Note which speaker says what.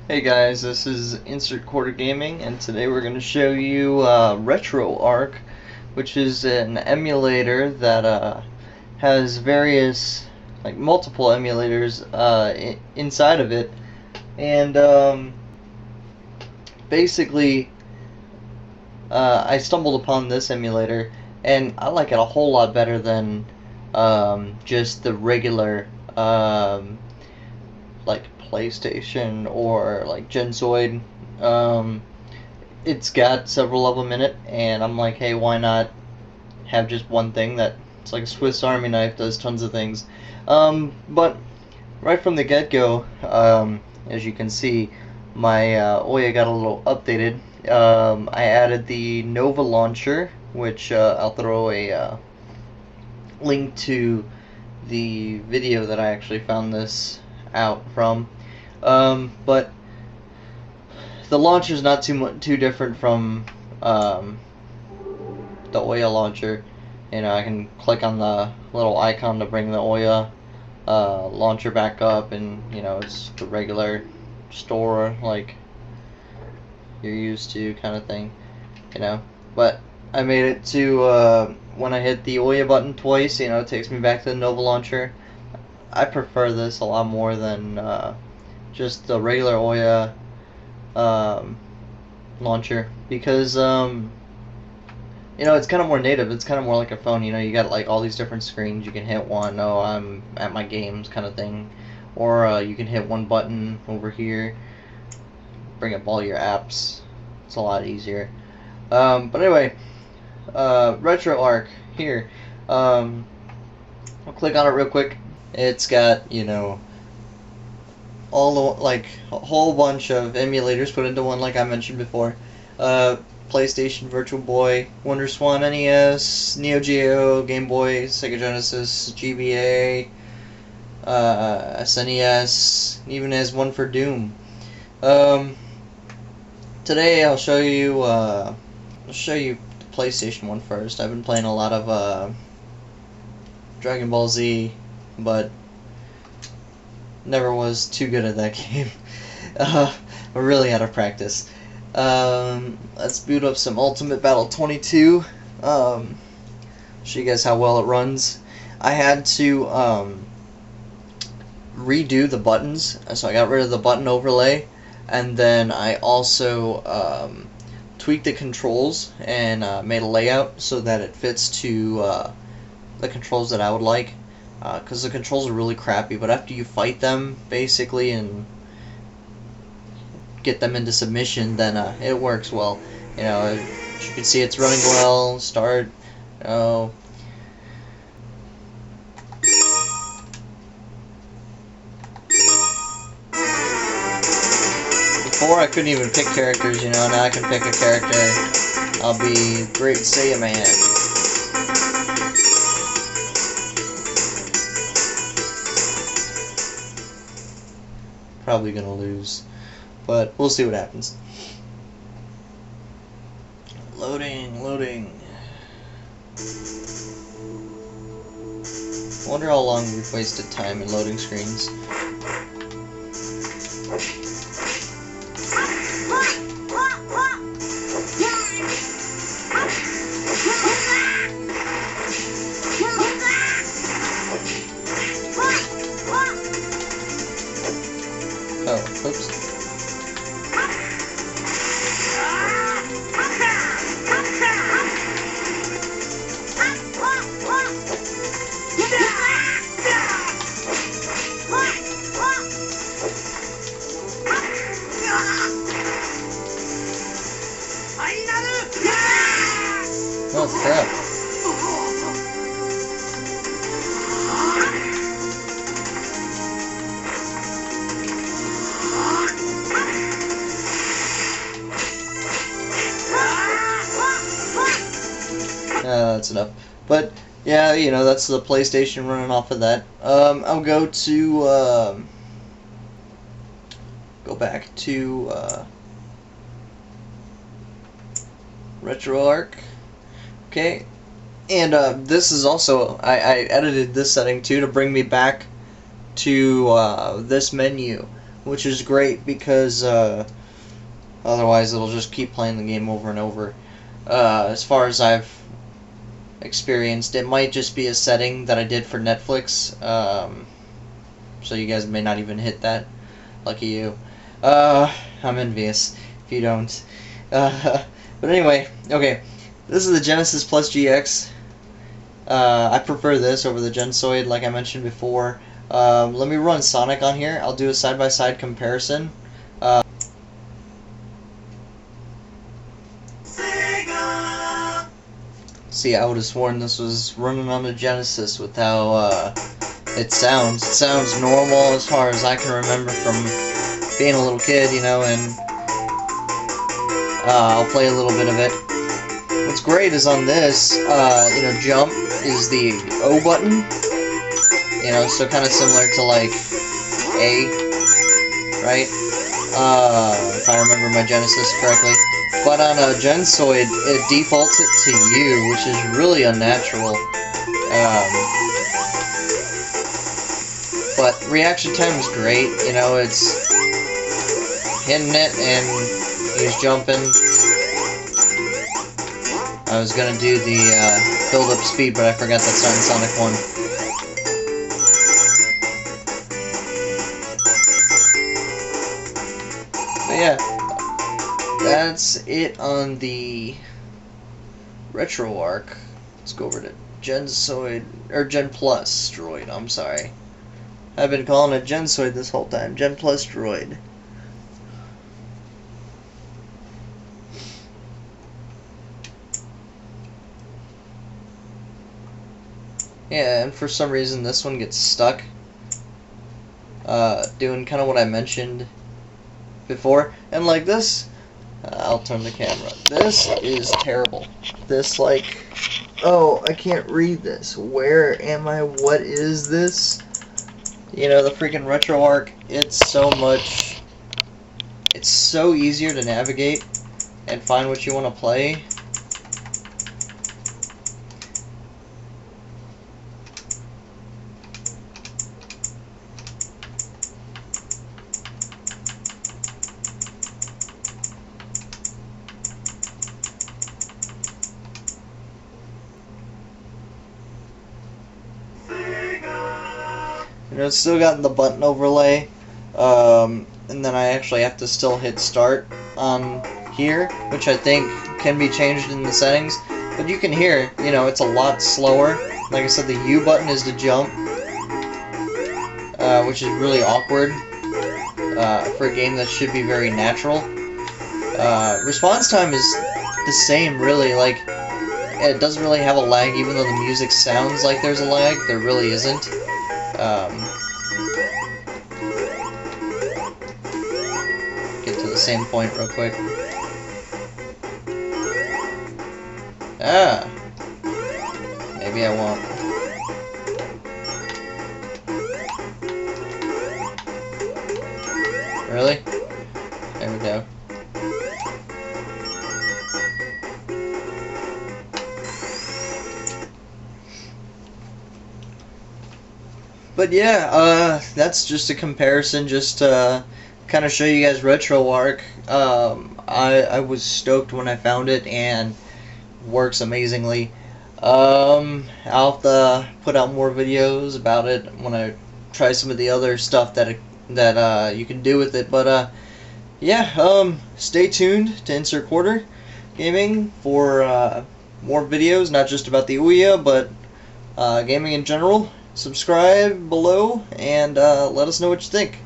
Speaker 1: Hey guys, this is InsertQuarterGaming, and today we're going to show you RetroArch, which is an emulator that has various, like multiple emulators inside of it, and basically I stumbled upon this emulator, and I like it a whole lot better than just the regular like PlayStation or like Gen Zoid. It's got several of them in it, and I'm like, hey, why not have just one thing that it's like a Swiss Army knife, does tons of things. But right from the get-go, as you can see, my Ouya got a little updated. I added the Nova launcher, which I'll throw a link to the video that I actually found this out from. But the launcher is not too different from the Ouya launcher. You know, I can click on the little icon to bring the Ouya launcher back up, and you know, it's the regular store like you're used to kind of thing, you know. But I made it to when I hit the Ouya button twice, you know, it takes me back to the Nova launcher. I prefer this a lot more than just the regular Ouya launcher, because you know, it's kind of more native. It's kind of more like a phone. You know, you got like all these different screens. You can hit one, oh, I'm at my games kind of thing, or you can hit one button over here, bring up all your apps. It's a lot easier. But anyway, RetroArch here. I'll click on it real quick. It's got, you know, all the, like a whole bunch of emulators put into one, like I mentioned before. PlayStation, Virtual Boy, WonderSwan, NES, Neo Geo, Game Boy, Sega Genesis, GBA, SNES, even has one for Doom. Today I'll show you the PlayStation one first. I've been playing a lot of Dragon Ball Z, but never was too good at that game. We're really out of practice. Let's boot up some Ultimate Battle 22. Show you guys how well it runs. I had to redo the buttons, so I got rid of the button overlay, and then I also tweaked the controls and made a layout so that it fits to the controls that I would like, because the controls are really crappy, but after you fight them basically and get them into submission, then it works well. You know, as you can see, it's running well. Start. Oh. Before I couldn't even pick characters, you know, now I can pick a character. I'll be Great Saiyan Man. Probably gonna lose, but we'll see what happens. Loading. I wonder how long we've wasted time in loading screens. Oh, oops. Oh, crap. That's enough. But yeah, you know, that's the PlayStation running off of that. I'll go back to RetroArch. Okay, and this is also, I edited this setting too to bring me back to this menu which is great because otherwise it'll just keep playing the game over and over. As far as I've experienced, it might just be a setting that I did for Netflix, so you guys may not even hit that. Lucky you. I'm envious if you don't. But anyway, okay, this is the Genesis Plus GX. I prefer this over the Gensoid, like I mentioned before. Let me run Sonic on here. I'll do a side-by-side comparison. See, I would have sworn this was running on the Genesis with how it sounds. It sounds normal as far as I can remember from being a little kid, you know, and I'll play a little bit of it. What's great is on this, you know, jump is the O button, you know, so kind of similar to like A, right? If I remember my Genesis correctly. But on a Gensoid, it defaults it to U, which is really unnatural. But reaction time is great, you know, it's hitting it and he's jumping. I was gonna do the build up speed, but I forgot that's not in Sonic 1. But yeah, that's it on the RetroArch. Let's go over to Gensoid, or Gen Plus Droid, I'm sorry. I've been calling it Gensoid this whole time. Gen Plus Droid. Yeah, and for some reason this one gets stuck. Doing kind of what I mentioned before. And like this, I'll turn the camera. This is terrible. This, like, oh, I can't read this. Where am I? What is this? You know, the freaking RetroArch, it's so easier to navigate and find what you want to play. You know, it's still got the button overlay, and then I actually have to still hit start on here, which I think can be changed in the settings. But you can hear, you know, it's a lot slower. Like I said, the U button is to jump, which is really awkward for a game that should be very natural. Response time is the same, really. Like, it doesn't really have a lag, even though the music sounds like there's a lag. There really isn't. Get to the same point real quick. Ah, maybe I won't. Really? There we go. But yeah, that's just a comparison, just to kind of show you guys RetroArch. I was stoked when I found it, and works amazingly. I'll have to put out more videos about it when I try some of the other stuff that you can do with it. But yeah, stay tuned to InsertQuarterGaming for more videos, not just about the Ouya, but gaming in general. Subscribe below and let us know what you think.